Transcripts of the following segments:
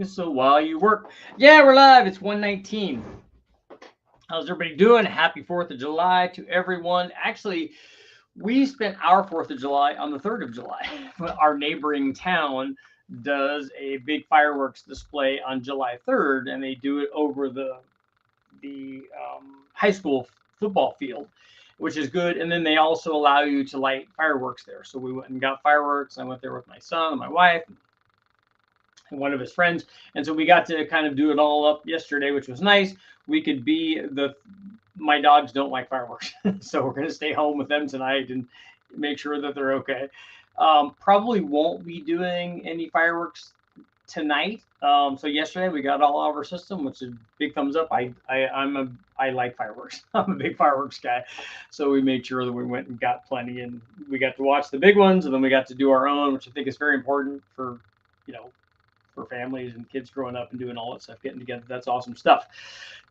So while you work, yeah, we're live. It's 1:19. How's everybody doing? Happy 4th of July to everyone. Actually, we spent our 4th of July on the 3rd of July. Our neighboring town does a big fireworks display on July 3rd, and they do it over the high school football field, which is good. And then they also allow you to light fireworks there. So we went and got fireworks. I went there with my son and my wife and one of his friends. And so we got to kind of do it all up yesterday, which was nice. We could be my dogs don't like fireworks. So we're going to stay home with them tonight and make sure that they're okay. Probably won't be doing any fireworks tonight. So yesterday we got all out of our system, which is a big thumbs up. I like fireworks. I'm a big fireworks guy. So we made sure that we went and got plenty, and we got to watch the big ones, and then we got to do our own, which I think is very important for, for families and kids growing up and doing all that stuff, getting together. That's awesome stuff.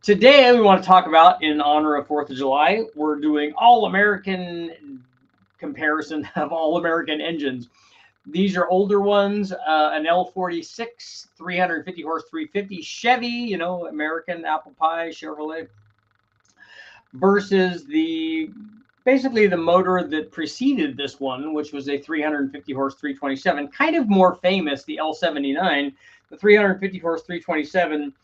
Today, we want to talk about, in honor of 4th of July, we're doing all-American comparison of all-American engines. These are older ones, an L46, 350 horse, 350 Chevy, American apple pie, Chevrolet, versus basically the motor that preceded this one, which was a 350 horse 327, kind of more famous, the L79. The 350 horse 327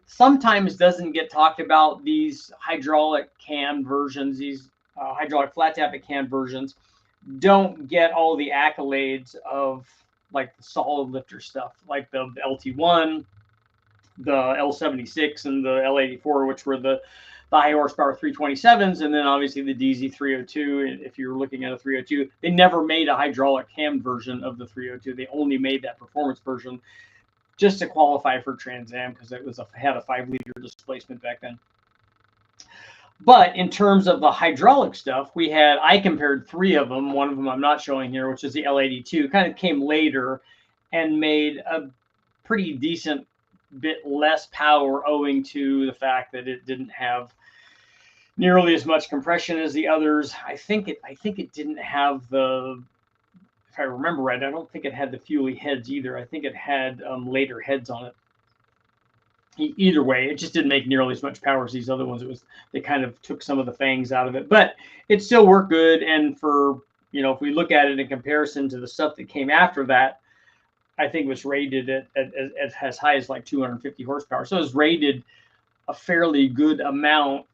sometimes doesn't get talked about. These hydraulic cam versions, these hydraulic flat tappet cam versions, don't get all the accolades of like the solid lifter stuff, like the LT1, the L76, and the L84, which were the high horsepower 327s, and then obviously the DZ 302. If you're looking at a 302, they never made a hydraulic cam version of the 302. They only made that performance version just to qualify for Trans Am, because it had a 5-liter displacement back then. But in terms of the hydraulic stuff, I compared 3 of them. One of them I'm not showing here, which is the L82, kind of came later and made a pretty decent bit less power, owing to the fact that it didn't have nearly as much compression as the others. I think it didn't have if I remember right, I don't think it had the Fuelie heads either. I think it had later heads on it. Either way, it just didn't make nearly as much power as these other ones. They kind of took some of the fangs out of it, but it still worked good. And for, if we look at it in comparison to the stuff that came after that, I think it was rated at as high as like 250 horsepower. So it was rated a fairly good amount,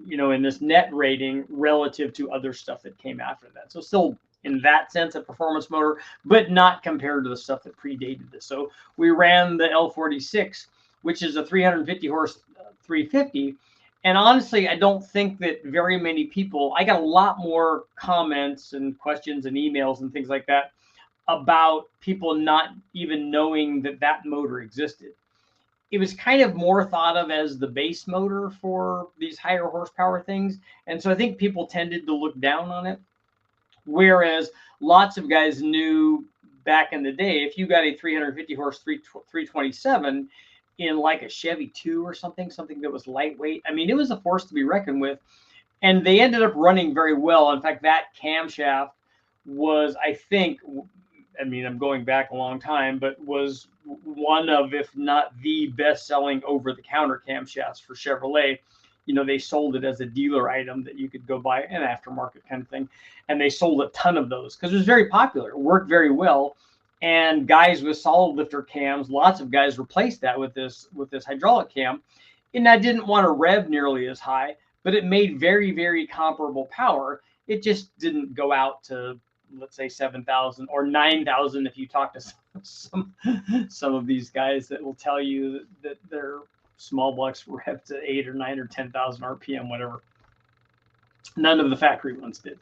in this net rating relative to other stuff that came after that. So still, in that sense, a performance motor, but not compared to the stuff that predated this. So we ran the L46, which is a 350 horse 350. And honestly, I don't think that very many people, I got a lot more comments and questions and emails and things like that about people not even knowing that motor existed. It was kind of more thought of as the base motor for these higher horsepower things. And so I think people tended to look down on it. Whereas lots of guys knew back in the day, if you got a 350 horse 327 in like a Chevy 2 or something that was lightweight, I mean, it was a force to be reckoned with. And they ended up running very well. In fact, that camshaft was, I'm going back a long time, but was one of, if not the best-selling over-the-counter camshafts for Chevrolet. They sold it as a dealer item that you could go buy, an aftermarket kind of thing. And they sold a ton of those because it was very popular. It worked very well. And guys with solid lifter cams, lots of guys replaced that with this hydraulic cam. And I didn't want to rev nearly as high, but it made very, very comparable power. It just didn't go out to, let's say, 7,000 or 9,000 if you talk to some of these guys that will tell you that their small blocks rev to 8 or 9 or 10,000 RPM, whatever. None of the factory ones did.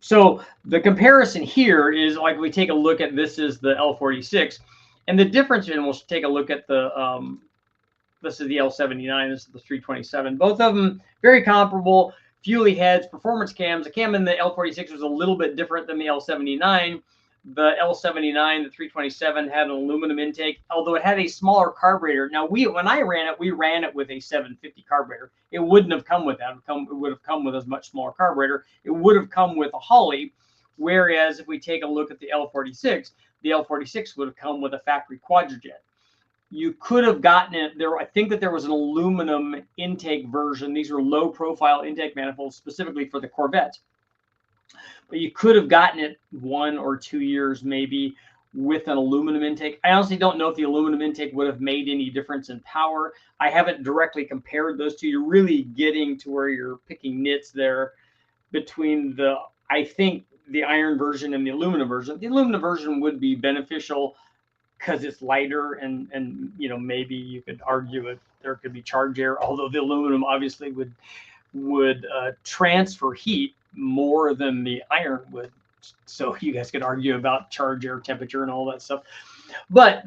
So the comparison here is, like, we take a look at, this is the L46, and the difference, and we'll take a look at this is the L79, this is the 327. Both of them very comparable. Fuelie heads, performance cams. The cam in the L46 was a little bit different than the L79. The L79, the 327, had an aluminum intake, although it had a smaller carburetor. Now, when I ran it, we ran it with a 750 carburetor. It wouldn't have come with that. It would have come with a much smaller carburetor. It would have come with a Holley. Whereas if we take a look at the L46, the L46 would have come with a factory quadrajet. You could have gotten it there. I think that there was an aluminum intake version. These were low profile intake manifolds specifically for the Corvette. But you could have gotten it 1 or 2 years maybe with an aluminum intake. I honestly don't know if the aluminum intake would have made any difference in power. I haven't directly compared those two. You're really getting to where you're picking nits there between the, I think, the iron version and the aluminum version. The aluminum version would be beneficial because it's lighter, and you know, maybe you could argue it there could be charge air, although the aluminum obviously would transfer heat more than the iron would. So you guys could argue about charge air temperature and all that stuff. But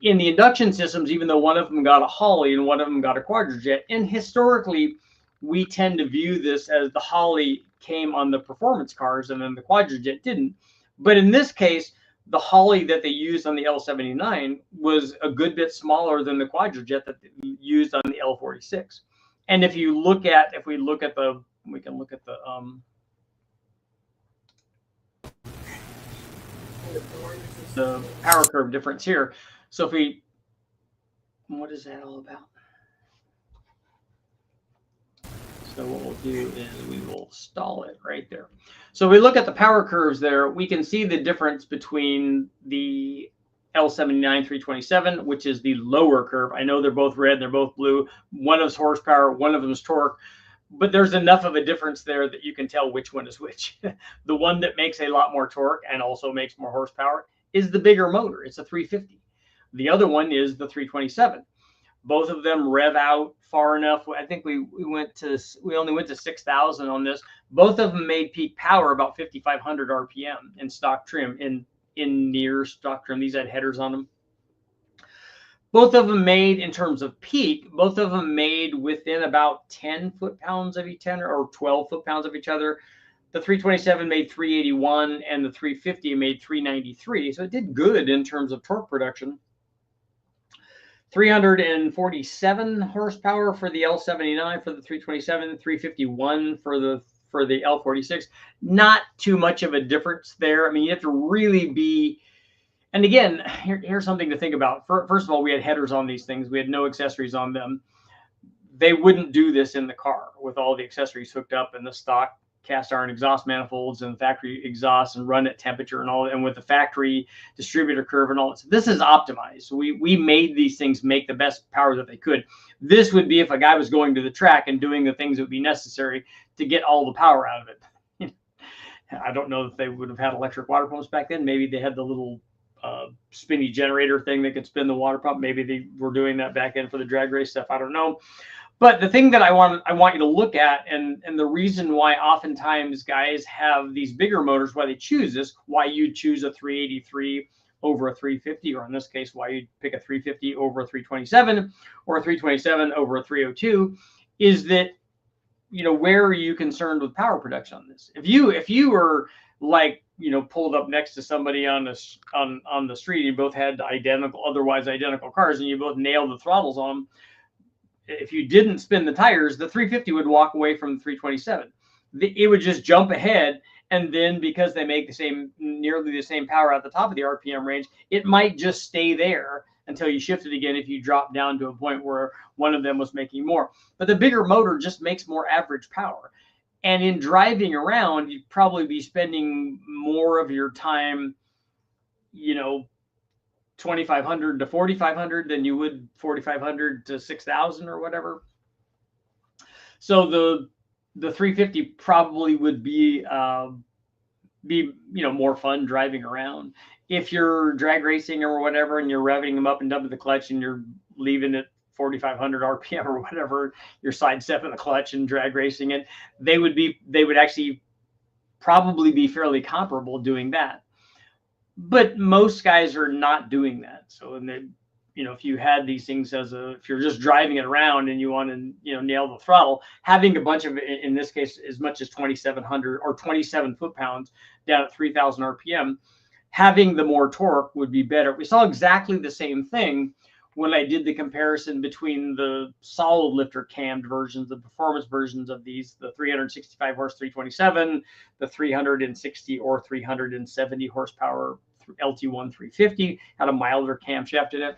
in the induction systems, even though one of them got a Holley and one of them got a quadrajet, and historically we tend to view this as the Holley came on the performance cars and then the quadrajet didn't. But in this case, the Holley that they used on the L79 was a good bit smaller than the quadrajet that they used on the L46. And if we look at the, we can look at the power curve difference here. So if we, what is that all about? So what we'll do is we will stall it right there. So if we look at the power curves there, we can see the difference between the L79 327, which is the lower curve. I know they're both red, they're both blue. One of them's horsepower, one of them's torque, but there's enough of a difference there that you can tell which one is which. The one that makes a lot more torque and also makes more horsepower is the bigger motor. It's a 350. The other one is the 327. Both of them rev out far enough. I think we only went to 6,000 on this. Both of them made peak power about 5,500 RPM in stock trim, in near stock trim. These had headers on them. Both of them made, in terms of peak, both of them made within about 10 foot-pounds of each other, or 12 foot-pounds of each other. The 327 made 381 and the 350 made 393. So it did good in terms of torque production. 347 horsepower for the L79 for the 327, 351 for the L46. Not too much of a difference there. I mean, you have to really be, and again, here's something to think about. First of all, we had headers on these things. We had no accessories on them. They wouldn't do this in the car with all the accessories hooked up and the stock cast iron exhaust manifolds and factory exhaust and run at temperature and all, and with the factory distributor curve and all. This is optimized. So we made these things make the best power that they could. This would be if a guy was going to the track and doing the things that would be necessary to get all the power out of it. I don't know if they would have had electric water pumps back then. Maybe they had the little spinny generator thing that could spin the water pump. Maybe they were doing that back in for the drag race stuff. I don't know. But the thing that I want you to look at, and the reason why oftentimes guys have these bigger motors, why they choose this, why you choose a 383 over a 350, or in this case, why you pick a 350 over a 327 or a 327 over a 302, is that, you know, where are you concerned with power production on this? If you were like, you know, pulled up next to somebody on the street, you both had otherwise identical cars, and you both nailed the throttles on them, if you didn't spin the tires, the 350 would walk away from the 327. It would just jump ahead, and then because they make nearly the same power at the top of the RPM range, it might just stay there until you shift it again if you drop down to a point where one of them was making more. But the bigger motor just makes more average power. And in driving around, you'd probably be spending more of your time, you know, 2,500 to 4,500 than you would 4,500 to 6,000 or whatever. So the 350 probably would be you know, more fun driving around. If you're drag racing or whatever, and you're revving them up and dumping the clutch, and you're leaving it 4,500 RPM or whatever, you're sidestepping the clutch and drag racing it, they would actually probably be fairly comparable doing that. But most guys are not doing that. So, you know, if you had these things if you're just driving it around and you want to, you know, nail the throttle, having a bunch of, in this case, as much as 2,700 or 27 foot-pounds down at 3,000 RPM, having the more torque would be better. We saw exactly the same thing when I did the comparison between the solid lifter cammed versions, the performance versions of these, the 365 horse 327, the 360 or 370 horsepower LT1 350, had a milder camshaft in it.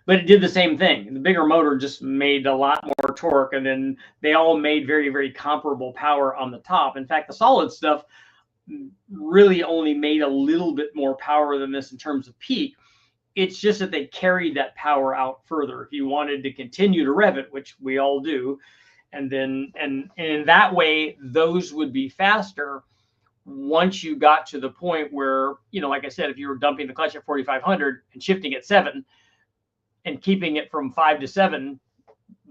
But it did the same thing. The bigger motor just made a lot more torque, and then they all made very, very comparable power on the top. In fact, the solid stuff really only made a little bit more power than this in terms of peak. It's just that they carried that power out further. If you wanted to continue to rev it, which we all do, and in that way, those would be faster once you got to the point where, you know, like I said, if you were dumping the clutch at 4,500 and shifting at 7 and keeping it from 5 to 7,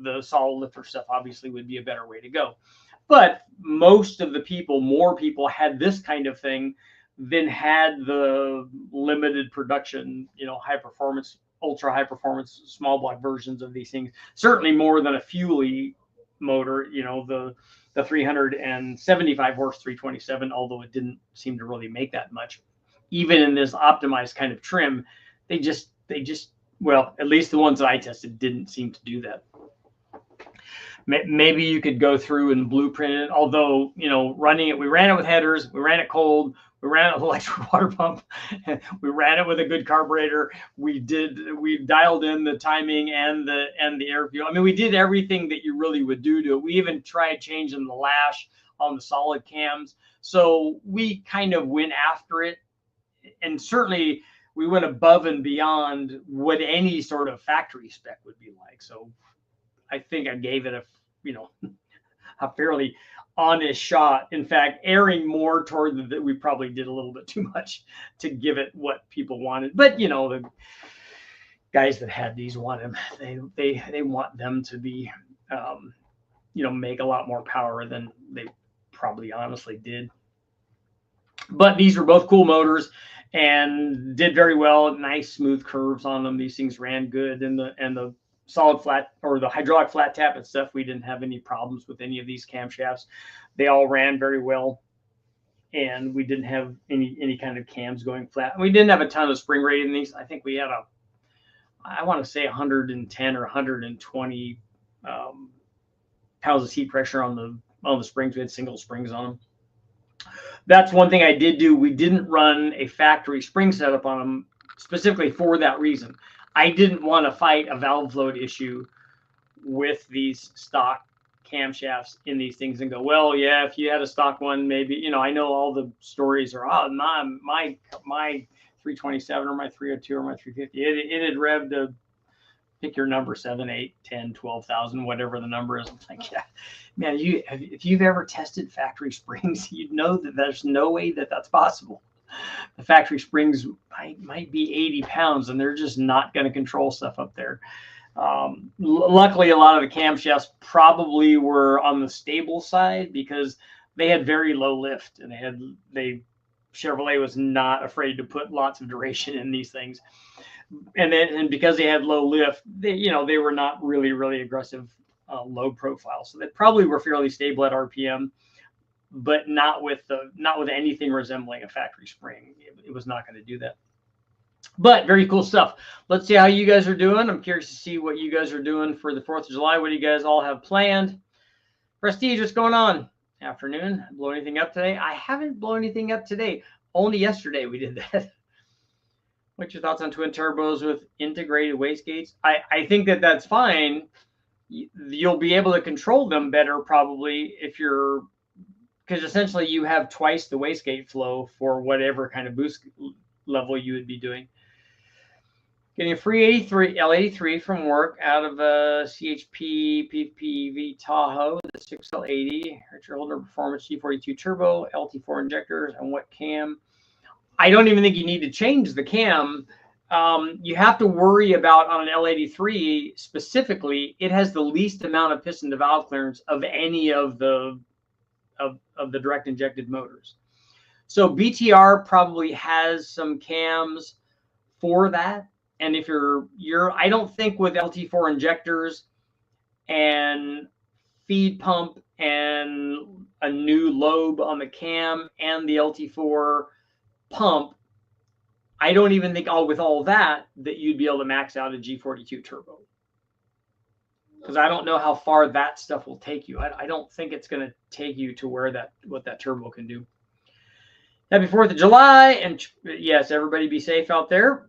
the solid lifter stuff obviously would be a better way to go. But most of the people, more people had this kind of thing than had the limited production, you know, high performance, ultra high performance, small block versions of these things. Certainly more than a fuelie motor, you know, the 375 horse 327, although it didn't seem to really make that much. Even in this optimized kind of trim, they just, well, at least the ones that I tested didn't seem to do that. Maybe you could go through and blueprint it, although, you know, running it, we ran it with headers, we ran it cold, we ran it with electric water pump, we ran it with a good carburetor, we dialed in the timing and the air fuel. I mean, we did everything that you really would do to it. We even tried changing the lash on the solid cams. So we kind of went after it, and certainly we went above and beyond what any sort of factory spec would be like. So I think I gave it a, you know, a fairly honest shot. In fact, erring more toward that we probably did a little bit too much to give it what people wanted. But, you know, the guys that had these want them. They want them to be, you know, make a lot more power than they probably honestly did. But these were both cool motors and did very well. Nice smooth curves on them. These things ran good, and the solid flat or the hydraulic flat tap and stuff, we didn't have any problems with any of these camshafts. They all ran very well, and we didn't have any kind of cams going flat. We didn't have a ton of spring rate in these. I think we had I want to say 110 or 120 pounds of seat pressure on the springs. We had single springs on them. That's one thing I did do. We didn't run a factory spring setup on them specifically for that reason. I didn't want to fight a valve load issue with these stock camshafts in these things and go, well, yeah, if you had a stock one, maybe, you know, I know all the stories are, oh, my 327 or my 302 or my 350, it had revved to, pick your number, 7, 8, 10, 12,000, whatever the number is. I'm like, yeah, man, if you've ever tested factory springs, you'd know that there's no way that that's possible. The factory springs might be 80 pounds, and they're just not going to control stuff up there. Luckily, a lot of the camshafts probably were on the stable side because they had very low lift, and Chevrolet was not afraid to put lots of duration in these things. And because they had low lift, they were not really aggressive load profile, so they probably were fairly stable at RPM. But not with anything resembling a factory spring. It was not going to do that. But very cool stuff. Let's see how you guys are doing. I'm curious to see what you guys are doing for the 4th of July. What do you guys all have planned? Prestige, what's going on? Afternoon. Blow anything up today? I haven't blown anything up today. Only yesterday we did that. What's your thoughts on twin turbos with integrated wastegates? I think that's fine. You'll be able to control them better probably because essentially you have twice the wastegate flow for whatever kind of boost level you would be doing. Getting a free L83 from work out of a CHP PPV Tahoe, the 6L80, Richard Holder Performance G42 Turbo, LT4 injectors, and what cam? I don't even think you need to change the cam. You have to worry about on an L83 specifically, it has the least amount of piston to valve clearance of any of the direct injected motors. So BTR probably has some cams for that. And if I don't think with LT4 injectors and feed pump and a new lobe on the cam and the LT4 pump, I don't even think with all that you'd be able to max out a G42 turbo. Because I don't know how far that stuff will take you. I don't think it's going to take you to what that turbo can do. Happy 4th of July, and yes, everybody be safe out there.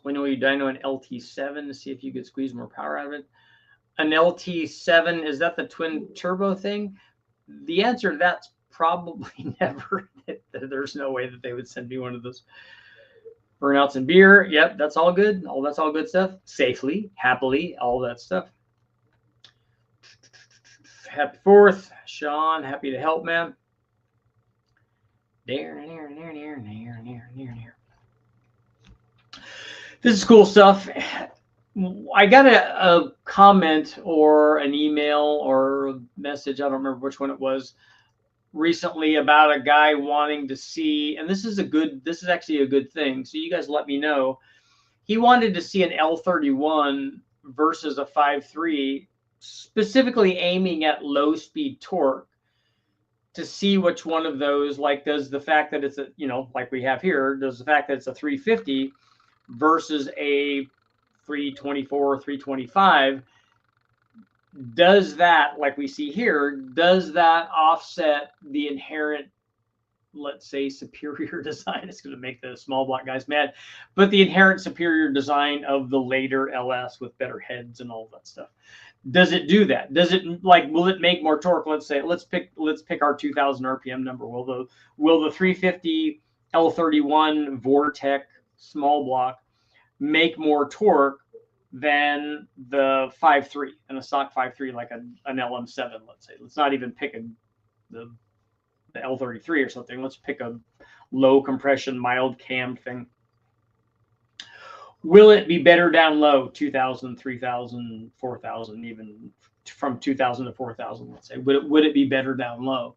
We know you dyno an LT7 to see if you could squeeze more power out of it. An LT7, is that the twin turbo thing? The answer to that's probably never. There's no way that they would send me one of those. Burnouts and beer, yep, that's all good. That's all good stuff. Safely, happily, all that stuff. Happy 4th, Sean. Happy to help, man. There. This is cool stuff. I got a comment or an email or a message, I don't remember which one it was, recently about a guy wanting to see, and this is actually a good thing, so you guys let me know. He wanted to see an L31 versus a 5.3, specifically aiming at low speed torque, to see which one of those, like, does the fact that it's a, like we have here, does the fact that it's a 350 versus a 324, 325, does that, like we see here, does that offset the inherent, let's say, superior design? It's going to make the small block guys mad, but the inherent superior design of the later LS with better heads and all that stuff. Does it do that? Does it, like, will it make more torque? Let's say, let's pick our 2000 RPM number. Will the 350 L31 Vortec small block make more torque than the 5.3 and a stock 5.3, like an LM7, let's say? Let's not even pick the L33 or something. Let's pick a low compression, mild cam thing. Will it be better down low, 2,000, 3,000, 4,000, even from 2,000 to 4,000, let's say? Would it be better down low?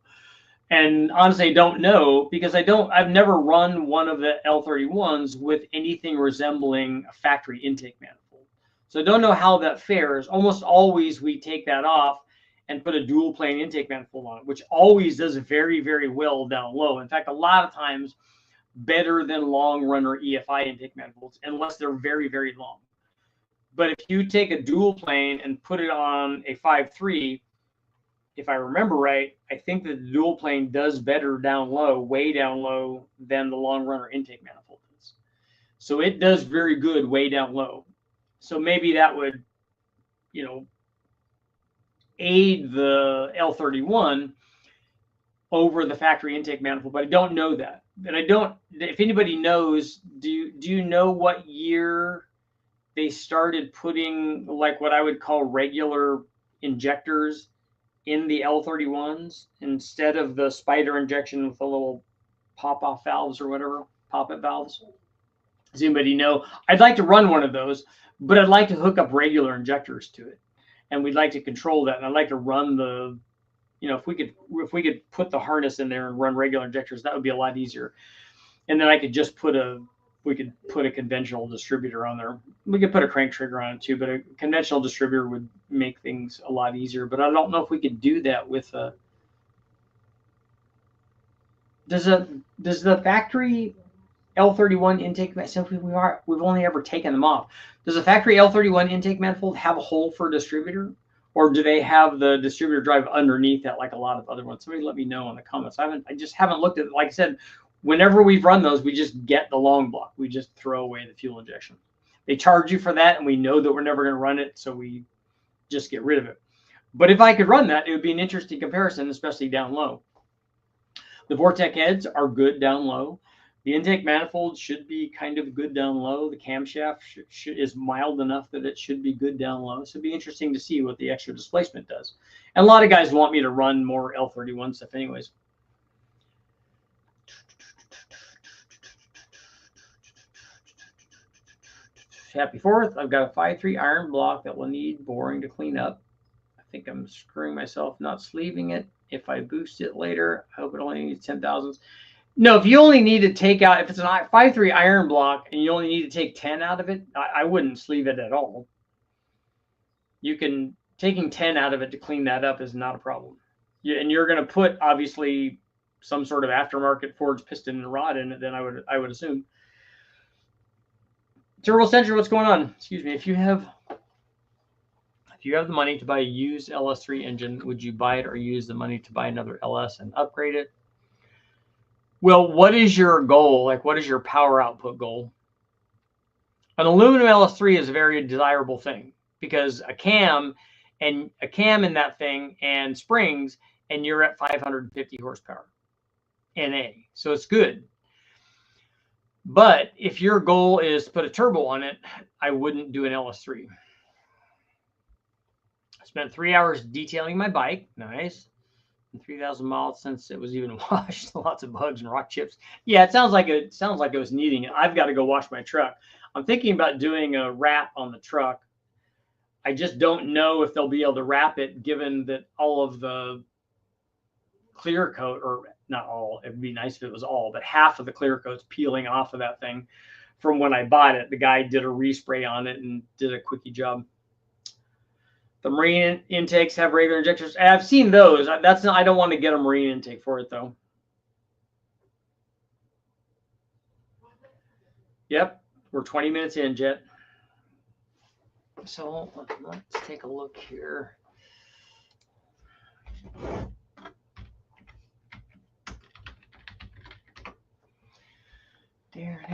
And honestly, I don't know, because I've never run one of the L31s with anything resembling a factory intake manifold. So I don't know how that fares. Almost always we take that off and put a dual plane intake manifold on it, which always does very, very well down low. In fact, a lot of times better than long runner EFI intake manifolds, unless they're very, very long. But if you take a dual plane and put it on a 5.3, if I remember right, I think that the dual plane does better down low, way down low, than the long runner intake manifold does. So it does very good way down low. So maybe that would, aid the L31 over the factory intake manifold, but I don't know that. And I don't, if anybody knows, do you know what year they started putting, like, what I would call regular injectors in the L31s instead of the spider injection with the little pop-off valves or whatever, pop-up valves? Does anybody know? I'd like to run one of those, but I'd like to hook up regular injectors to it, and we'd like to control that. And I'd like to run the, if we could put the harness in there and run regular injectors, that would be a lot easier. And then I could just we could put a conventional distributor on there. We could put a crank trigger on it too, but a conventional distributor would make things a lot easier. But I don't know if we could do that with a. Does the factory L31 intake, since we've only ever taken them off, does the factory L31 intake manifold have a hole for a distributor, or do they have the distributor drive underneath that, like a lot of other ones? Somebody let me know in the comments. I just haven't looked at it. Like I said, whenever we've run those, we just get the long block. We just throw away the fuel injection. They charge you for that, and we know that we're never going to run it, so we just get rid of it. But if I could run that, it would be an interesting comparison, especially down low. The Vortec heads are good down low. The intake manifold should be kind of good down low. The camshaft is mild enough that it should be good down low. So it'd be interesting to see what the extra displacement does. And a lot of guys want me to run more L31 stuff anyways. Happy 4th. I've got a 5.3 iron block that will need boring to clean up. I think I'm screwing myself not sleeving it. If I boost it later, I hope it only needs 10 thousandths. No, if you only need to take out, if it's a 5.3 iron block and you only need to take 10 out of it, I wouldn't sleeve it at all. Taking 10 out of it to clean that up is not a problem. And you're going to put, obviously, some sort of aftermarket forged piston and rod in it, then I would assume. Turbo Century, what's going on? Excuse me. If you have the money to buy a used LS3 engine, would you buy it or use the money to buy another LS and upgrade it? Well, what is your goal? Like, what is your power output goal? An aluminum LS3 is a very desirable thing because a cam in that thing and springs, and you're at 550 horsepower NA. So it's good. But if your goal is to put a turbo on it, I wouldn't do an LS3. I spent 3 hours detailing my bike. Nice. 3,000 miles since it was even washed. Lots of bugs and rock chips. Yeah, it sounds like it was needing it. I've got to go wash my truck. I'm thinking about doing a wrap on the truck. I just don't know if they'll be able to wrap it, given that all of the clear coat, or not all, it'd be nice if it was all, but half of the clear coat's peeling off of that thing from when I bought it. The guy did a respray on it and did a quickie job. The marine intakes have regular injectors. I've seen those. That's not, I don't want to get a marine intake for it though. Yep, we're 20 minutes in, Jet. So let's take a look here. There.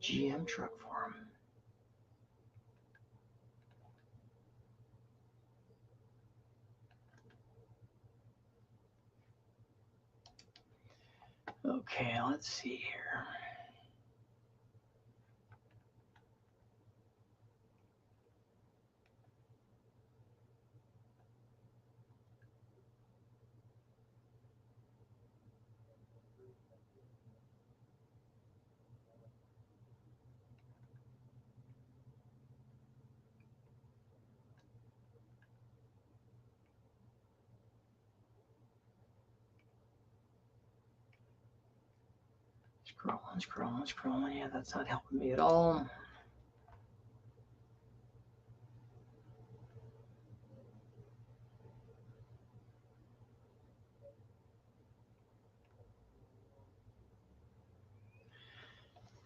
GM truck forum. Okay, let's see here. Scrolling. Yeah, that's not helping me at all.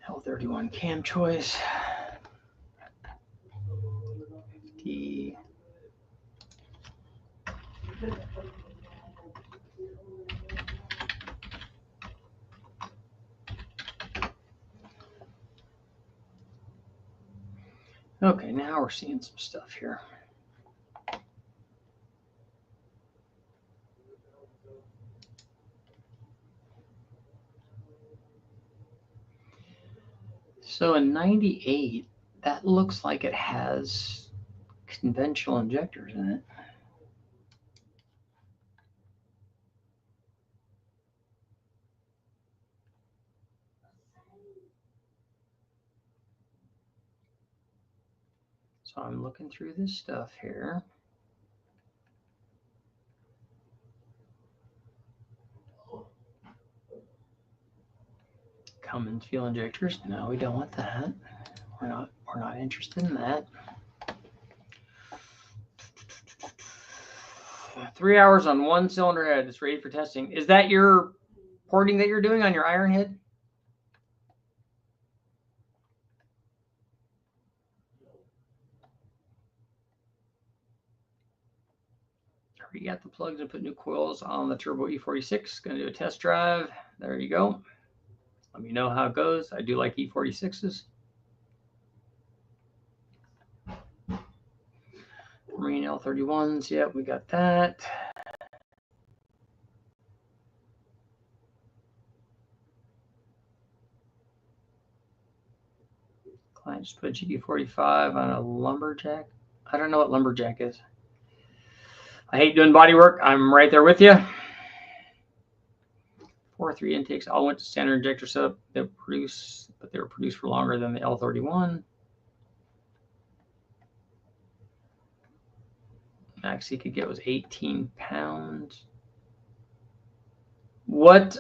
L31 cam choice. 50. Okay, now we're seeing some stuff here. So in 98, that looks like it has conventional injectors in it. So I'm looking through this stuff here. Cummins fuel injectors. No, we don't want that. We're not interested in that. 3 hours on one cylinder head. It's ready for testing. Is that your porting that you're doing on your iron head? Already got the plugs and put new coils on the turbo E46. Going to do a test drive. There you go. Let me know how it goes. I do like E46s. Marine L31s. Yep, we got that. Client just put a GD45 on a lumberjack. I don't know what lumberjack is. I hate doing body work. I'm right there with you. 4.3 intakes all went to standard injector setup. They were produced for longer than the L31. Max he could get was 18 pounds. What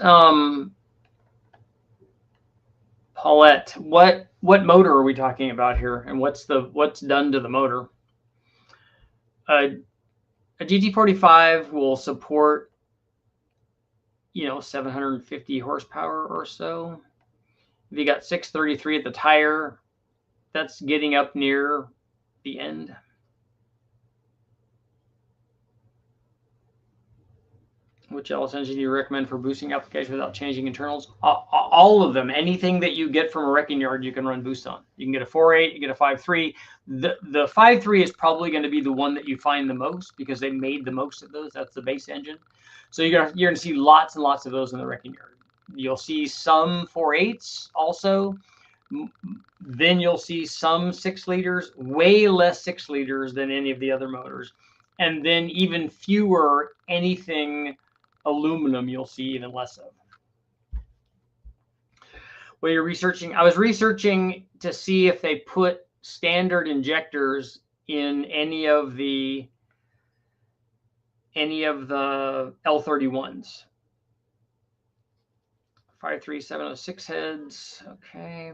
Paulette, what motor are we talking about here, and what's done to the motor? A GT45 will support you know, 750 horsepower or so. If you got 633 at the tire, that's getting up near the end. Which LS engine do you recommend for boosting application without changing internals? All of them. Anything that you get from a wrecking yard, you can run boost on. You can get a 4.8, you get a 5.3. The 5.3 is probably going to be the one that you find the most because they made the most of those. That's the base engine. So you're going to see lots and lots of those in the wrecking yard. You'll see some 4.8s also. Then you'll see some 6 liters, way less 6 liters than any of the other motors. And then even fewer anything aluminum, you'll see even less of. Well, you're researching. I was researching to see if they put standard injectors in any of the L31s. 53706 heads. Okay.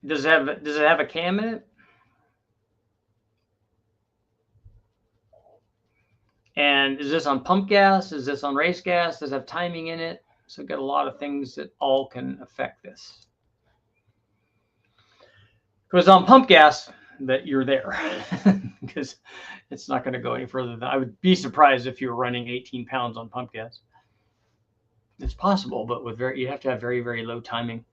Does it have a cam in it? And is this on pump gas? Is this on race gas? Does it have timing in it? So we've got a lot of things that all can affect this. If it was on pump gas, that you're there because it's not going to go any further than I would be surprised if you were running 18 pounds on pump gas. It's possible, but with you have to have very, very low timing.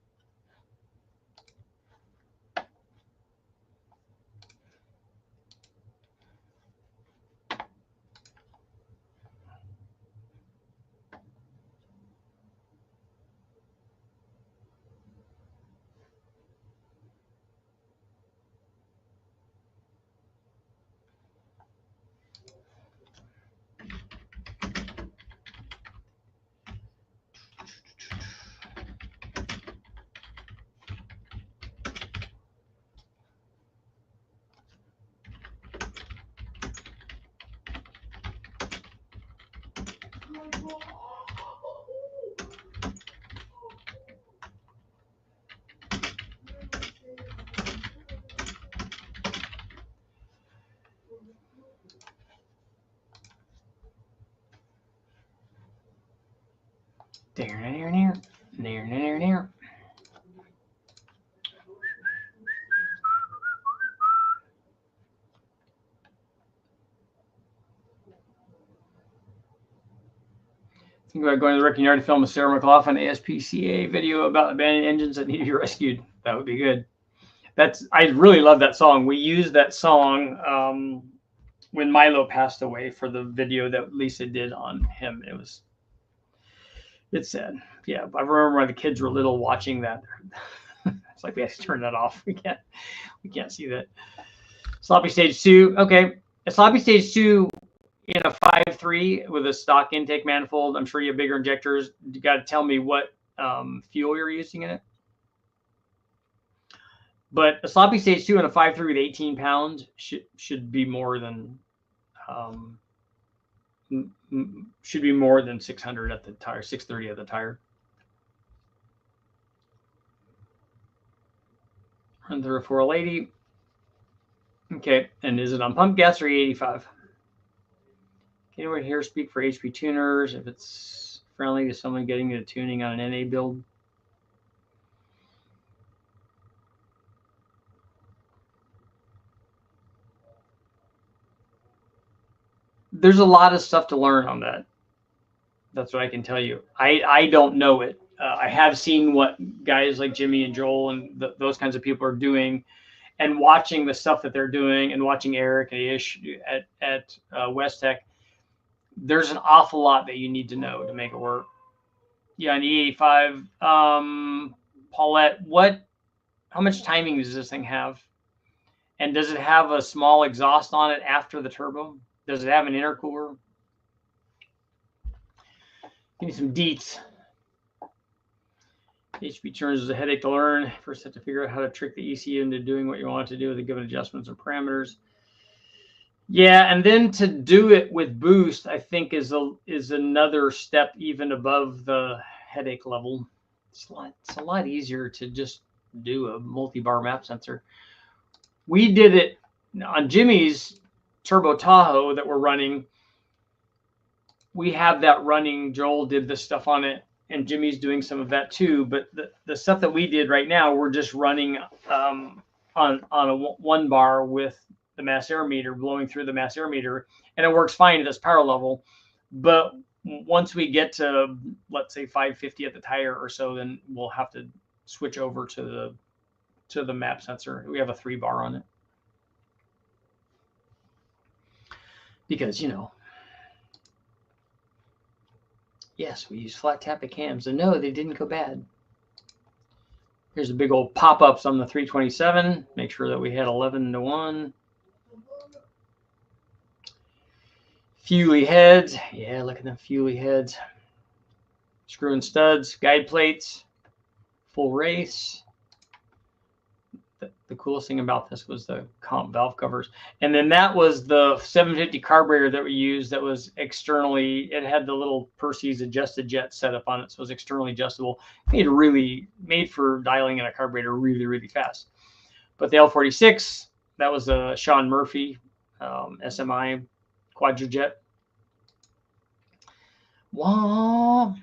Near. Think about going to the wrecking yard to film a Sarah McLaughlin ASPCA video about abandoned engines that need to be rescued. That would be good. I really love that song. We used that song when Milo passed away for the video that Lisa did on him. It's sad. Yeah, I remember when the kids were little watching that. It's like we have to turn that off. We can't see that. Sloppy stage 2. Okay, a sloppy stage 2 in a 5.3 with a stock intake manifold. I'm sure you have bigger injectors. You got to tell me what fuel you're using in it. But a sloppy stage 2 and a 5.3 with 18 pounds should be more than 600 at the tire, 630 at the tire. Run through a 480. Okay, and is it on pump gas or E85? Can anyone here speak for HP tuners if it's friendly to someone getting into tuning on an NA build? There's a lot of stuff to learn on that. That's what I can tell you. I don't know it. I have seen what guys like Jimmy and Joel and those kinds of people are doing, and watching the stuff that they're doing, and watching Eric and Ish at West Tech. There's an awful lot that you need to know to make it work. Yeah, an E85. Paulette, how much timing does this thing have? And does it have a small exhaust on it after the turbo? Does it have an intercooler? Give me some deets. HP turns is a headache to learn. First, have to figure out how to trick the ECU into doing what you want it to do with the given adjustments and parameters. Yeah, and then to do it with boost, I think is another step even above the headache level. It's a lot easier to just do a multi-bar map sensor. We did it on Jimmy's Turbo Tahoe that we're running. we have that running. Joel did the stuff on it, and Jimmy's doing some of that too. But the stuff that we did right now, we're just running on a 1 bar with the mass air meter, blowing through the mass air meter, and it works fine at this power level. But once we get to, let's say, 550 at the tire or so, then we'll have to switch over to the map sensor. We have a 3 bar on it because, yes, we use flat tappet cams, and no, they didn't go bad. Here's the big old pop-ups on the 327. Make sure that we had 11-1. Fuelie heads. Yeah, look at them Fuelie heads. Screw and studs, guide plates, full race. The coolest thing about this was the comp valve covers. And then that was the 750 carburetor that we used that was externally, it had the little Percy's adjusted jet setup on it, so it was externally adjustable. Made for dialing in a carburetor really, really fast. But the L46, that was a Sean Murphy SMI Quadrajet. Wow.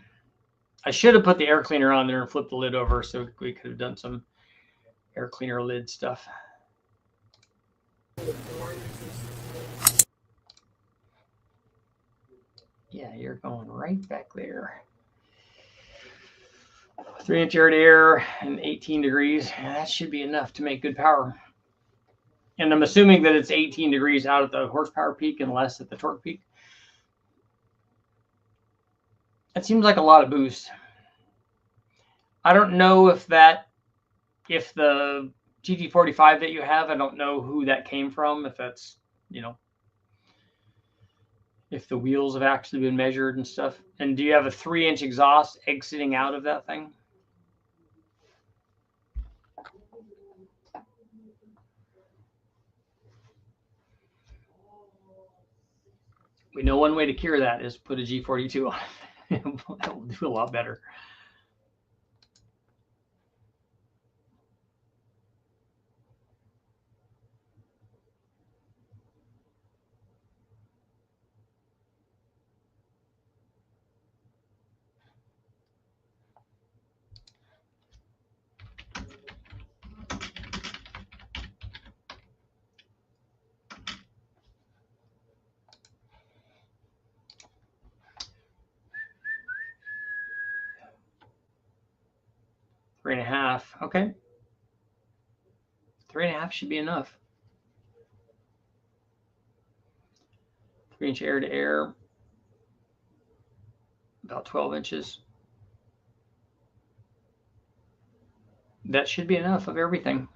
I should have put the air cleaner on there and flipped the lid over so we could have done some air cleaner lid stuff. Yeah, you're going right back there. 3-inch air to air and 18 degrees. Yeah, that should be enough to make good power. And I'm assuming that it's 18 degrees out at the horsepower peak and less at the torque peak. That seems like a lot of boost. I don't know if the GT45 that you have, I don't know who that came from, if that's, if the wheels have actually been measured and stuff. And do you have a 3-inch exhaust exiting out of that thing? We know one way to cure that is put a G42 on it. That will do a lot better. Three and a half. Okay. 3.5 should be enough. 3-inch air to air. About 12 inches. That should be enough of everything.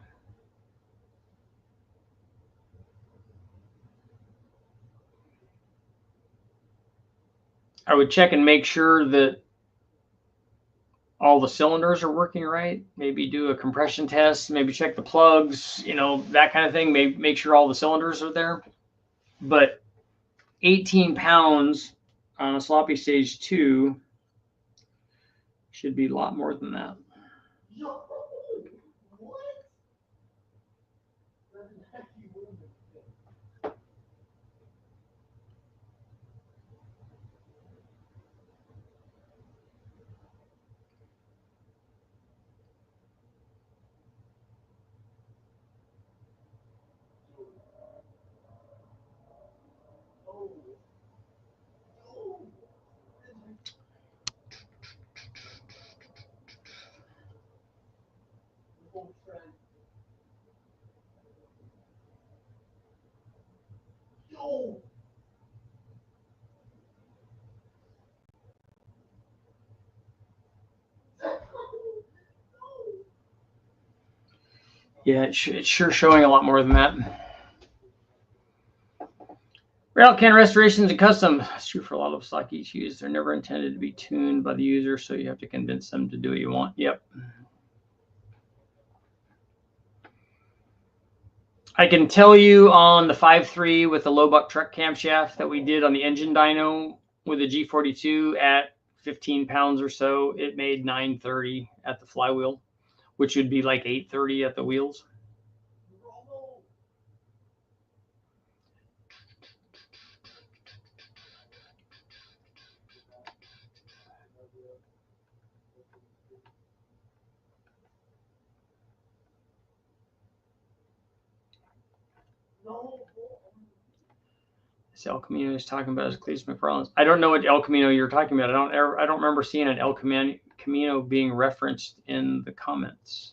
I would check and make sure that all the cylinders are working right. Maybe do a compression test, maybe check the plugs, that kind of thing. Maybe make sure all the cylinders are there. But 18 pounds on a sloppy stage 2 should be a lot more than that. Yeah, it's sure showing a lot more than that. Rail can restorations and custom. It's true for a lot of stock ECUs. They're never intended to be tuned by the user, so you have to convince them to do what you want. Yep. I can tell you on the 5.3 with the low buck truck camshaft that we did on the engine dyno with a G42 at 15 pounds or so, it made 930 at the flywheel, which would be like 830 at the wheels. This El Camino is talking about is Cletus McFarland's. I don't know what El Camino you're talking about. I don't remember seeing an El Camino being referenced in the comments.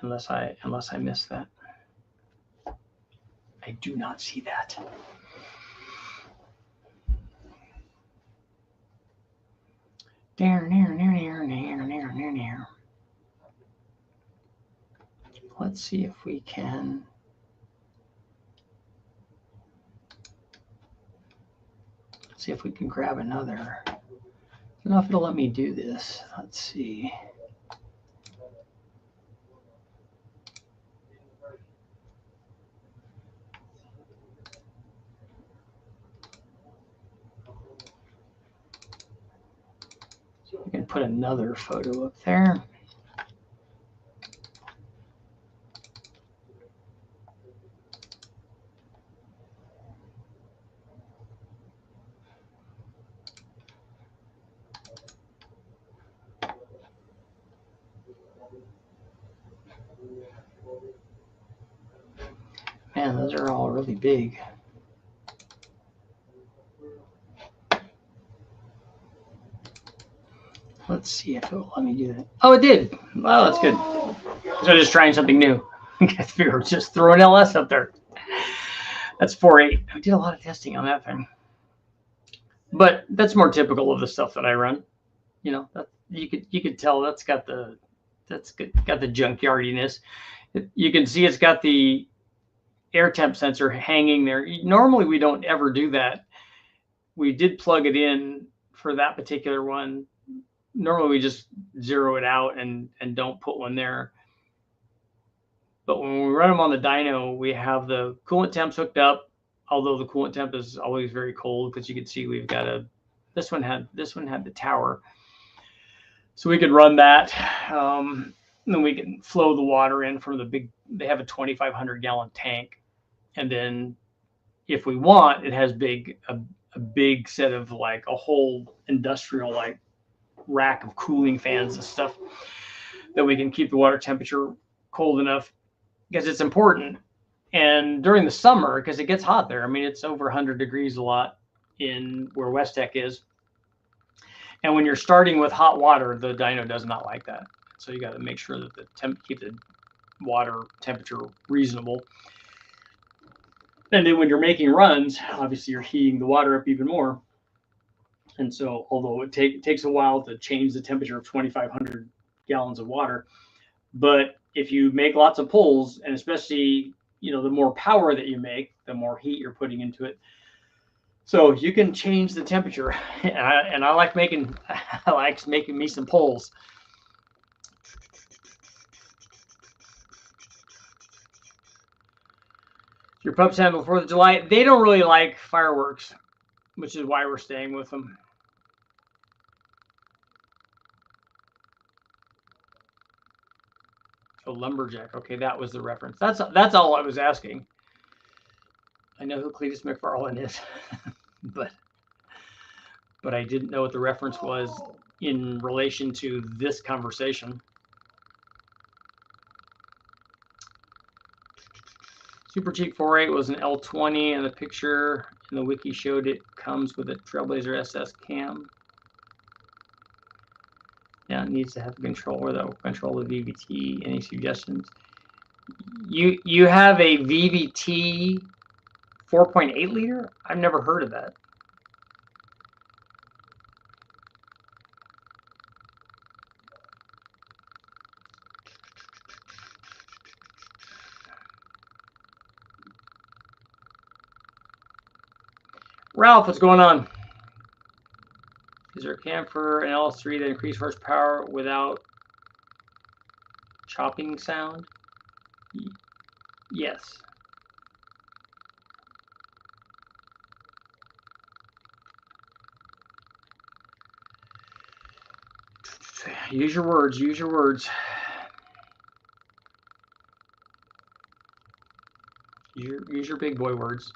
Unless I missed that. I do not see that. Let's see if we can. See if we can grab another. I don't know if it'll let me do this. Let's see. We can put another photo up there. Man, those are all really big. Let's see if it will let me do that. Oh, it did. Well, that's good. So just trying something new. We were just throwing LS up there. That's 4.8. I did a lot of testing on that thing. But that's more typical of the stuff that I run. You know, that, you could tell that's got the junkyardiness. You can see it's got the air temp sensor hanging there. Normally we don't ever do that. We did plug it in for that particular one. Normally we just zero it out and don't put one there. But when we run them on the dyno, we have the coolant temps hooked up, although the coolant temp is always very cold because you can see we've got this one had the tower. So we could run that. Then we can flow the water in from the big, they have a 2,500 gallon tank. And then if we want, it has a big set of like a whole industrial like rack of cooling fans and stuff that we can keep the water temperature cold enough because it's important. And during the summer, because it gets hot there, I mean, it's over 100 degrees a lot in where West Tech is. And when you're starting with hot water, the dyno does not like that. So you got to make sure that keep the water temperature reasonable. And then when you're making runs, obviously you're heating the water up even more. And so, although it takes a while to change the temperature of 2,500 gallons of water, but if you make lots of pulls, and especially, you know, the more power that you make, the more heat you're putting into it. So you can change the temperature, and I like making me some pulls. Your pups handle 4th of July. They don't really like fireworks, which is why we're staying with them. Oh, lumberjack. Okay, that was the reference. That's all I was asking. I know who Cletus McFarland is, but I didn't know what the reference was in relation to this conversation. Super Cheap 4.8 was an L20, and the picture in the wiki showed it comes with a Trailblazer SS cam. Yeah, it needs to have a controller that will control the VVT. Any suggestions? You have a VVT 4.8 liter? I've never heard of that. Ralph, what's going on? Is there a cam for an LS3 that increases horsepower without chopping sound? Yes. Use your words. Use your words. Use your big boy words.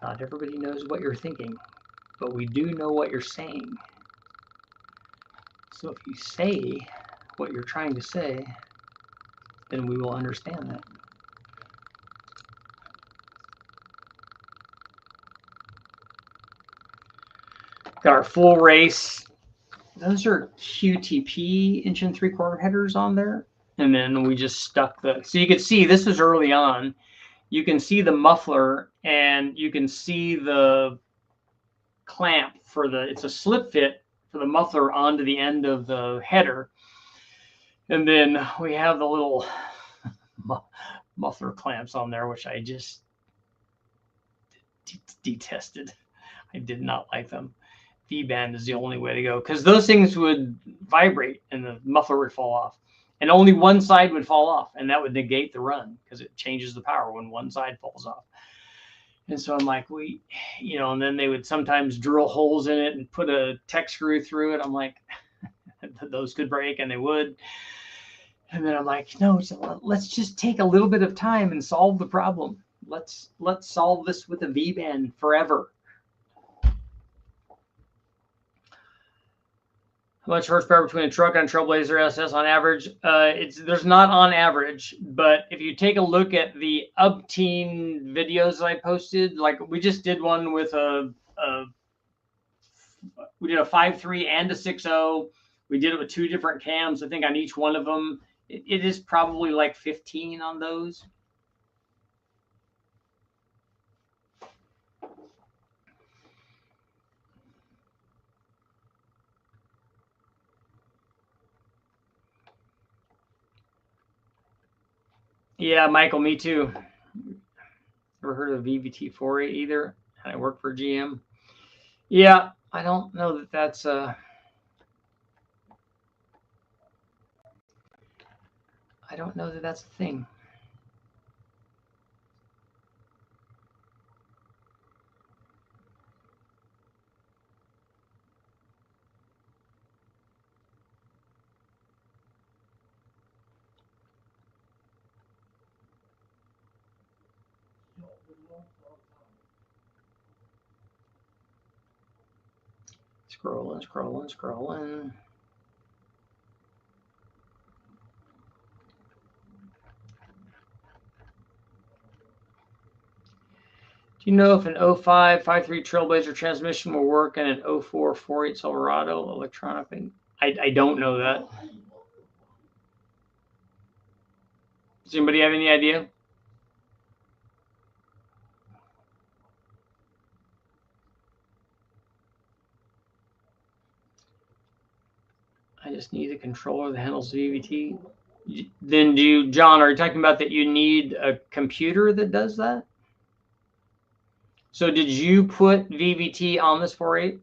Not everybody knows what you're thinking, but we do know what you're saying. So if you say what you're trying to say, then we will understand that. Got our full race. Those are QTP 1 3/4 headers on there. And then we just stuck the, so you can see this is early on. You can see the muffler and you can see the clamp for the, it's a slip fit for the muffler onto the end of the header. And then we have the little muffler clamps on there, which I just detested. I did not like them. V-band is the only way to go because those things would vibrate and the muffler would fall off. And only one side would fall off, and that would negate the run because it changes the power when one side falls off. And so I'm like, and then they would sometimes drill holes in it and put a tech screw through it. I'm like, those could break, and they would. And then I'm like, no, let's just take a little bit of time and solve the problem. Let's solve this with a V-band forever. How much horsepower between a truck and a Trailblazer SS on average? There's not on average, but if you take a look at the up-teen videos I posted, like we just did one with we did a 5.3 and a 6.0. We did it with 2 different cams. I think on each one of them, it is probably like 15 on those. Yeah, Michael, me too. Ever heard of VVT-4A either? I work for GM. Yeah, I don't know that that's I don't know that that's a thing. Scrolling. Do you know if an 05 5.3 Trailblazer transmission will work in an 04 4.8 Silverado electronically? I don't know that. Does anybody have any idea? I just need a controller that handles VVT. Then John, are you talking about that you need a computer that does that? So did you put VVT on this 4.8?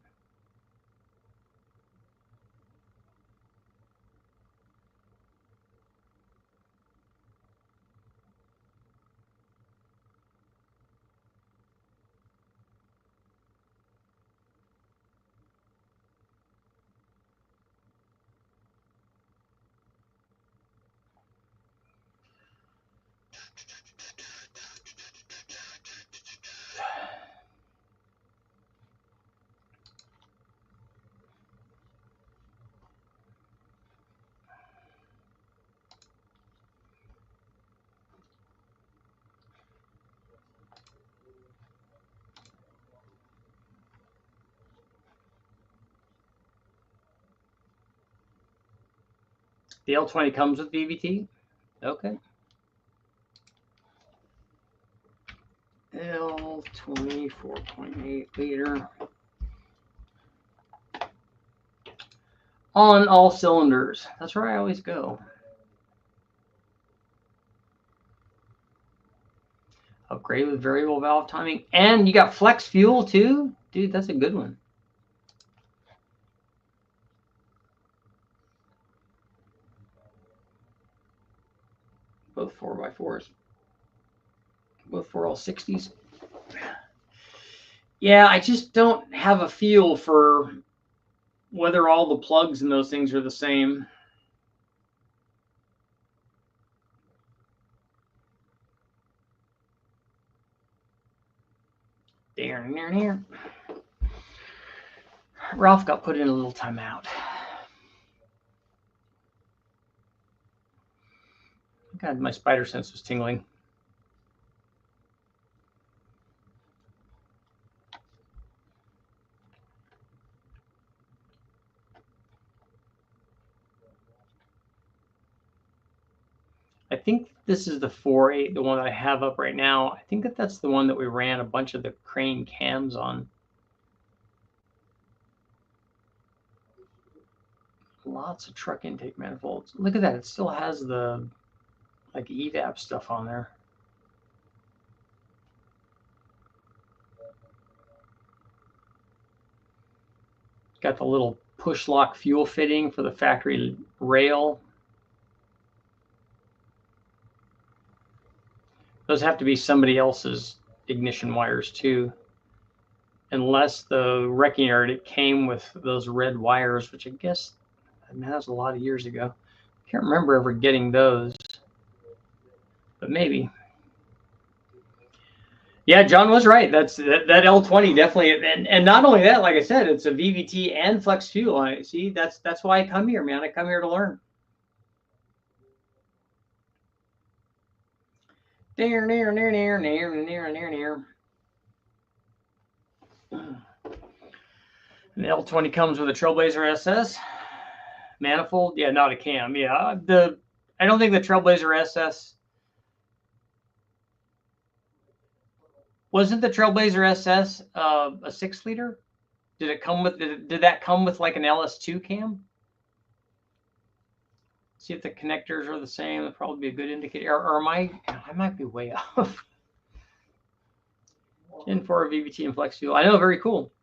The L20 comes with VVT? Okay. L20 4.8 liter. On all cylinders. That's where I always go. Upgrade with variable valve timing. And you got flex fuel too? Dude, that's a good one. Both 4x4s. Both 4L60s. Yeah, I just don't have a feel for whether all the plugs in those things are the same. There. Ralph got put in a little timeout. God, my spider sense was tingling. I think this is the 4.8, the one that I have up right now. I think that's the one that we ran a bunch of the crane cams on. Lots of truck intake manifolds. Look at that. It still has the like evap stuff on there. Got the little push lock fuel fitting for the factory rail. Those have to be somebody else's ignition wires too. Unless the wrecking yard, it came with those red wires, which I guess, man, that was a lot of years ago. Can't remember ever getting those, but maybe. Yeah, John was right. That L20 definitely, and not only that, like I said, it's a VVT and flex fuel. See, that's why I come here, man. I come here to learn. Near. And the L20 comes with a Trailblazer SS manifold. Yeah, not a cam. Yeah, I don't think the Trailblazer SS wasn't the Trailblazer SS a 6-liter. Did it come with? Did that come with like an LS2 cam? See if the connectors are the same. That'd probably be a good indicator. Or I might be way off. Gen 4 VVT and flex fuel. I know, very cool.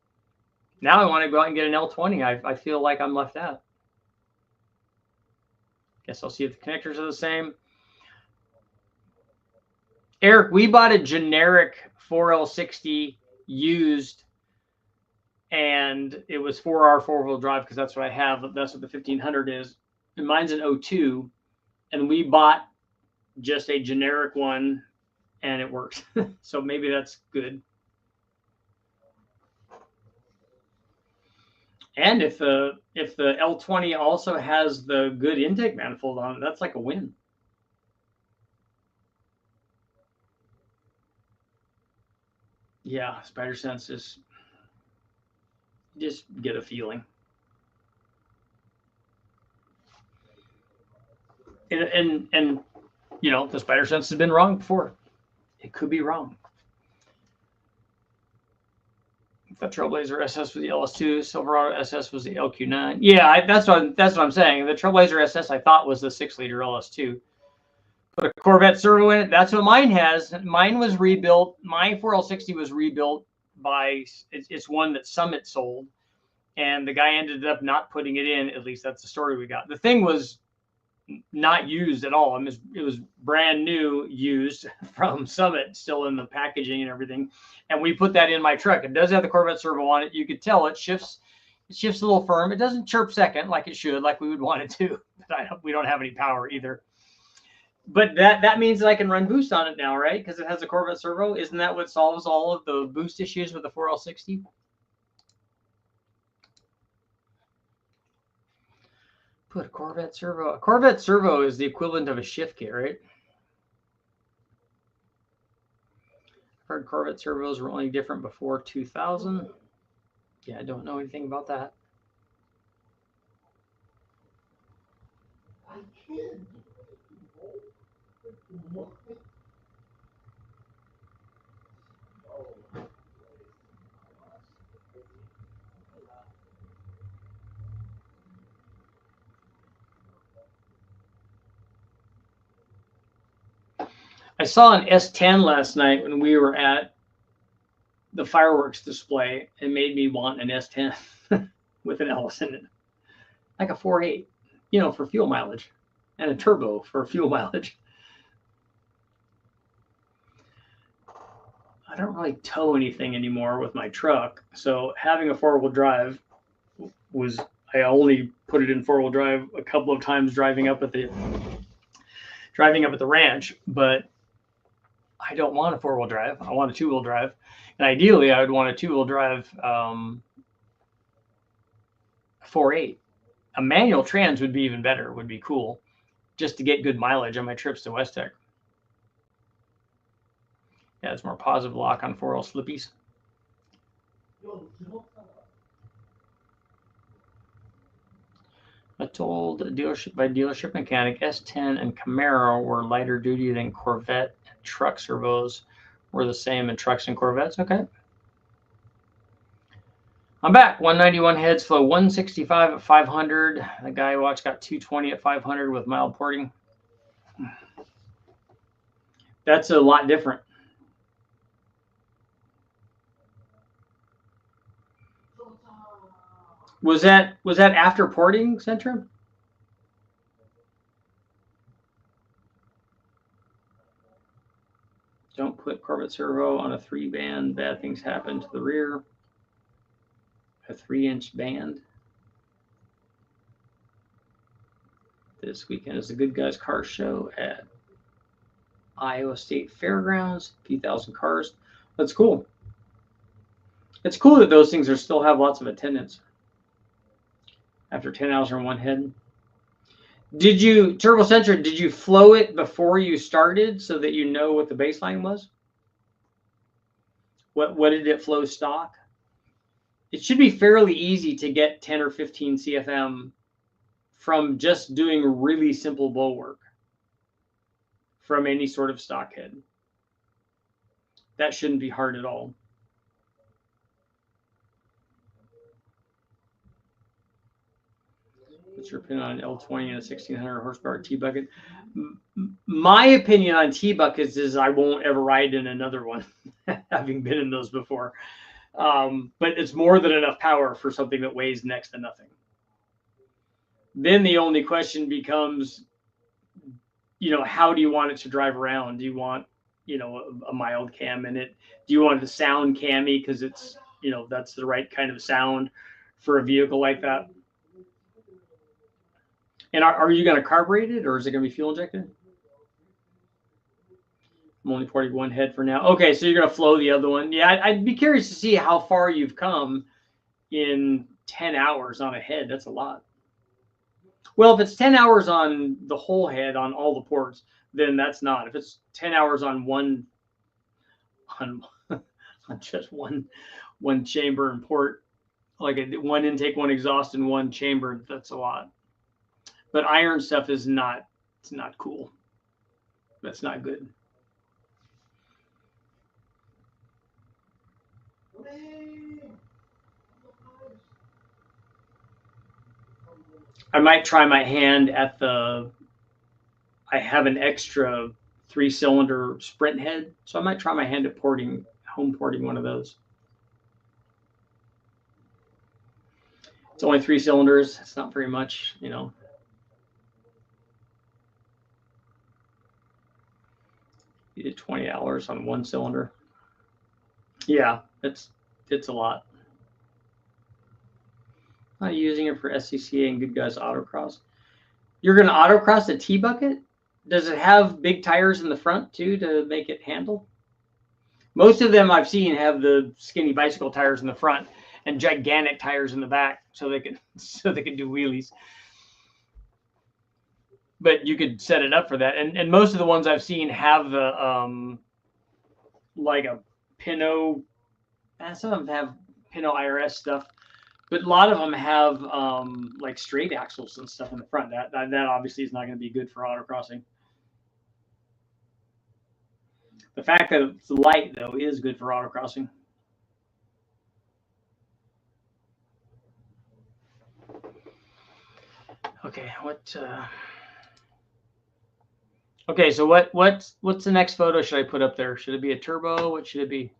Now I want to go out and get an L20. I feel like I'm left out. Guess I'll see if the connectors are the same. Eric, we bought a generic 4L60 used, and it was 4R 4-wheel drive because that's what I have. That's what the 1500 is. And mine's an 02, and we bought just a generic one, and it works. So maybe that's good. And if the L20 also has the good intake manifold on it, that's like a win. Yeah, spider sense is just get a feeling. And you know, the spider sense has been wrong before. It could be wrong. The Trailblazer SS was the LS2, Silverado SS was the LQ9. Yeah, that's what I'm saying. The Trailblazer SS I thought was the 6-liter LS2. Put a Corvette servo in it. That's what mine has. Mine was rebuilt. My 4L60 was rebuilt by it's one that Summit sold, and the guy ended up not putting it in. At least that's the story we got. The thing was not used at all. It was brand new, used from Summit, still in the packaging and everything. And we put that in my truck. It does have the Corvette servo on it. You could tell it shifts. It shifts a little firm. It doesn't chirp second like it should, like we would want it to. But we don't have any power either. But that means that I can run boost on it now, right? Because it has a Corvette servo. Isn't that what solves all of the boost issues with the 4L60? Put a Corvette servo. A Corvette servo is the equivalent of a shift kit, right? I've heard Corvette servos were only different before 2000. Yeah, I don't know anything about that. I saw an S10 last night when we were at the fireworks display. It made me want an S10 with an LS in it, like a 4.8, you know, for fuel mileage, and a turbo for fuel mileage. I don't really tow anything anymore with my truck, so having a 4-wheel drive was, I only put it in 4-wheel drive a couple of times driving up at the ranch, but I don't want a 4-wheel drive. I want a 2-wheel drive. And ideally, I would want a 2-wheel drive 4.8. A manual trans would be even better, would be cool, just to get good mileage on my trips to West Tech. Yeah, it's more positive lock on 4L slippies. I told dealership mechanic S10 and Camaro were lighter duty than Corvette, and truck servos were the same in trucks and Corvettes. Okay. I'm back. 191 heads, flow 165 at 500. The guy I watched got 220 at 500 with mild porting. That's a lot different. Was that after porting, Centrum? Don't put Corvette servo on a 3-band. Bad things happen to the rear. A 3-inch band. This weekend is the Good Guys Car Show at Iowa State Fairgrounds. A few thousand cars. That's cool. It's cool that those things still have lots of attendance. After 10 hours on one head. Did you, TurboCentric, did you flow it before you started so that you know what the baseline was? What did it flow stock? It should be fairly easy to get 10 or 15 CFM from just doing really simple bow work from any sort of stock head. That shouldn't be hard at all. What's your opinion on an L20 and a 1600 horsepower T-Bucket? My opinion on T-Buckets is I won't ever ride in another one, having been in those before. But it's more than enough power for something that weighs next to nothing. Then the only question becomes, how do you want it to drive around? Do you want, a mild cam in it? Do you want it to sound cammy because it's, that's the right kind of sound for a vehicle like that? And are you going to carburate it, or is it going to be fuel injected? I'm only porting one head for now. Okay, so you're going to flow the other one. Yeah, I'd be curious to see how far you've come in 10 hours on a head. That's a lot. Well, if it's 10 hours on the whole head, on all the ports, then that's not. If it's 10 hours on on just one chamber and port, like one intake, one exhaust, and one chamber, that's a lot. But iron stuff is not, it's not cool. That's not good. I might try my hand at I have an extra 3-cylinder sprint head, so I might try my hand at home porting one of those. It's only 3 cylinders. It's not very much, You did 20 hours on one cylinder. Yeah, it's a lot. Not using it for SCCA and Good Guys Autocross. You're going to autocross a T-Bucket? Does it have big tires in the front too to make it handle? Most of them I've seen have the skinny bicycle tires in the front and gigantic tires in the back, so they can do wheelies. But you could set it up for that. And most of the ones I've seen have the like a Pinot. Some of them have Pinot IRS stuff, but a lot of them have like straight axles and stuff in the front. That obviously is not going to be good for autocrossing. The fact that it's light, though, is good for autocrossing. Okay, okay, so what's the next photo should I put up there? Should it be a turbo? What should it be?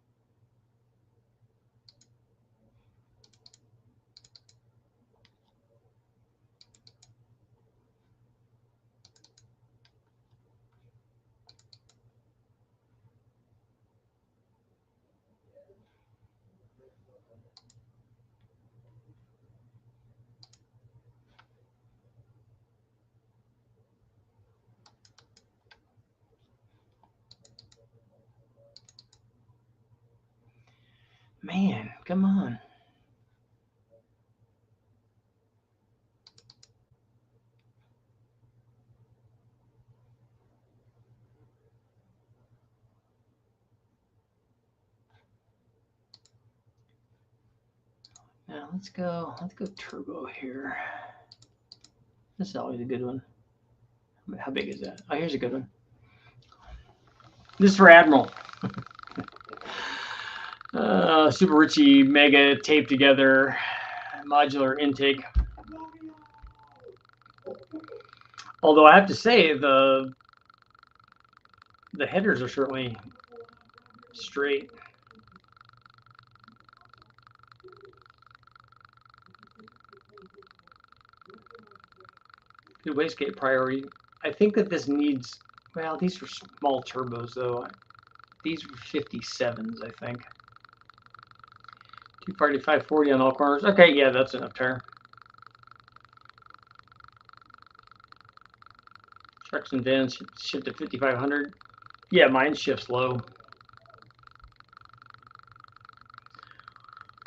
Man, come on. Now let's go turbo here. This is always a good one. How big is that? Oh, here's a good one. This is for Admiral. Super Richie Mega taped together modular intake. Although I have to say the headers are certainly straight. Good wastegate priority. I think that this needs, well, these are small turbos though. These were 57s, I think. 240, 540 on all corners. Okay, yeah, that's enough tire. Trucks and vans shift to 5,500. Yeah, mine shifts low.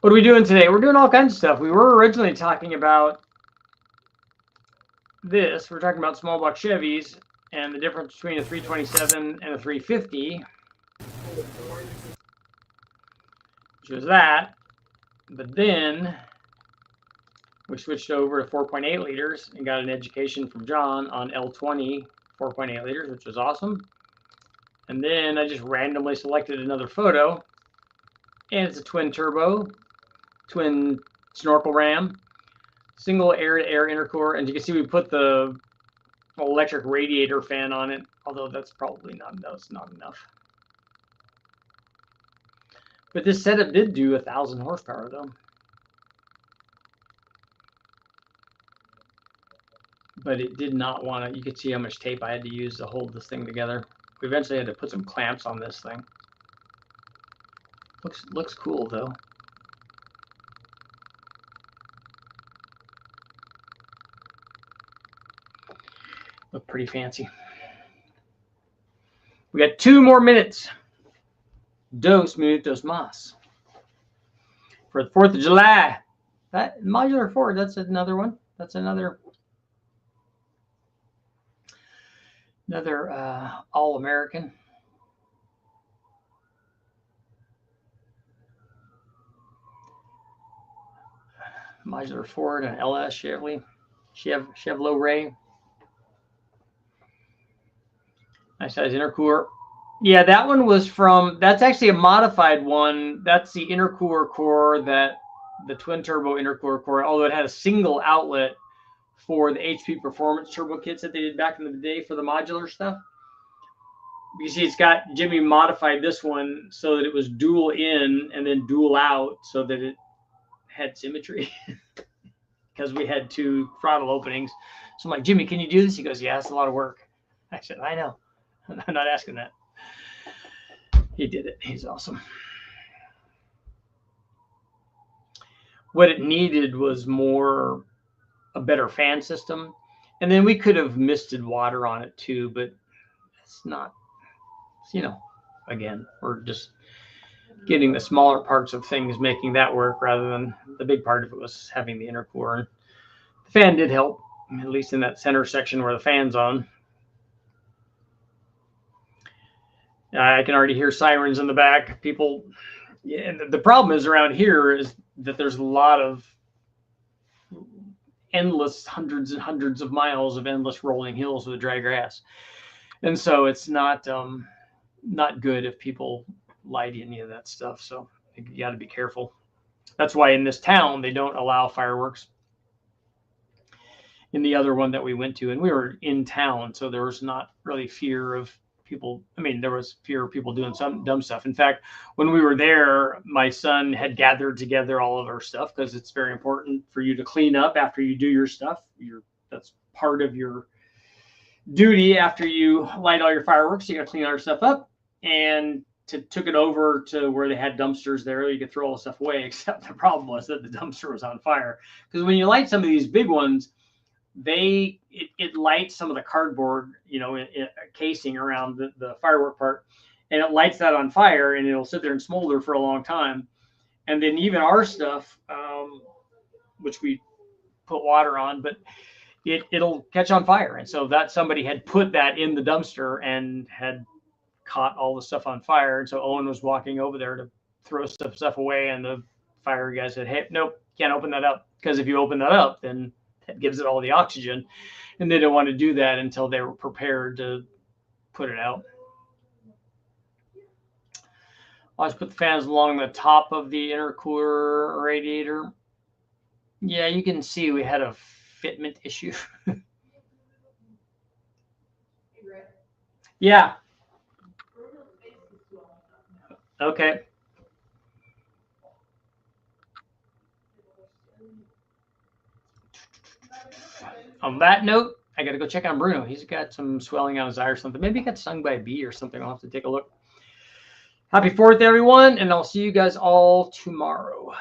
What are we doing today? We're doing all kinds of stuff. We were originally talking about this. We're talking about small block Chevys and the difference between a 327 and a 350, which was that. But then we switched over to 4.8 liters and got an education from John on L20 4.8 liters, which was awesome. And then I just randomly selected another photo, and it's a twin turbo, twin snorkel ram, single air-to-air intercooler, and you can see we put the electric radiator fan on it, although that's probably not enough. But this setup did do 1,000 horsepower though. But it did not want to, you could see how much tape I had to use to hold this thing together. We eventually had to put some clamps on this thing. Looks cool though. Look pretty fancy. We got 2 more minutes. 2 minutos más. For the 4th of July. That modular Ford, that's another one. That's another all-American. Modular Ford and LS Chevrolet. Nice size intercooler. Yeah, that one was from, that's actually a modified one. That's the intercooler core, that the twin turbo intercooler core, although it had a single outlet for the HP Performance turbo kits that they did back in the day for the modular stuff. You see, it's got, Jimmy modified this one so that it was dual in and then dual out so that it had symmetry because we had 2 throttle openings. So I'm like, Jimmy, can you do this? He goes, yeah, it's a lot of work. I said, I know. I'm not asking that. He did it. He's awesome. What it needed was a better fan system. And then we could have misted water on it too, but it's not, you know, again, we're just getting the smaller parts of things, making that work rather than the big part of it was having the intercooler. The fan did help, at least in that center section where the fan's on. I can already hear sirens in the back. People, yeah, and the problem is around here is that there's a lot of endless hundreds and hundreds of miles of endless rolling hills with dry grass. And so it's not good if people light any of that stuff. So you got to be careful. That's why in this town, they don't allow fireworks. In the other one that we went to, and we were in town, so there was not really fear of people. I mean, there was fear of people doing some dumb stuff. In fact, when we were there, my son had gathered together all of our stuff because it's very important for you to clean up after you do your stuff. That's part of your duty after you light all your fireworks. You got to clean all your stuff up, and took it over to where they had dumpsters there. You could throw all the stuff away, except the problem was that the dumpster was on fire. Because when you light some of these big ones, it lights some of the cardboard, casing around the firework part, and it lights that on fire, and it'll sit there and smolder for a long time. And then even our stuff, which we put water on, but it'll catch on fire. And so that somebody had put that in the dumpster and had caught all the stuff on fire. And so Owen was walking over there to throw stuff away, and the fire guy said, "Hey, nope, can't open that up, because if you open that up, then that gives it all the oxygen." And they didn't want to do that until they were prepared to put it out. I'll just put the fans along the top of the intercooler radiator. Yeah, you can see we had a fitment issue. Yeah. Okay. On that note, I got to go check on Bruno. He's got some swelling on his eye or something. Maybe he got stung by a bee or something. I'll have to take a look. Happy 4th, everyone, and I'll see you guys all tomorrow.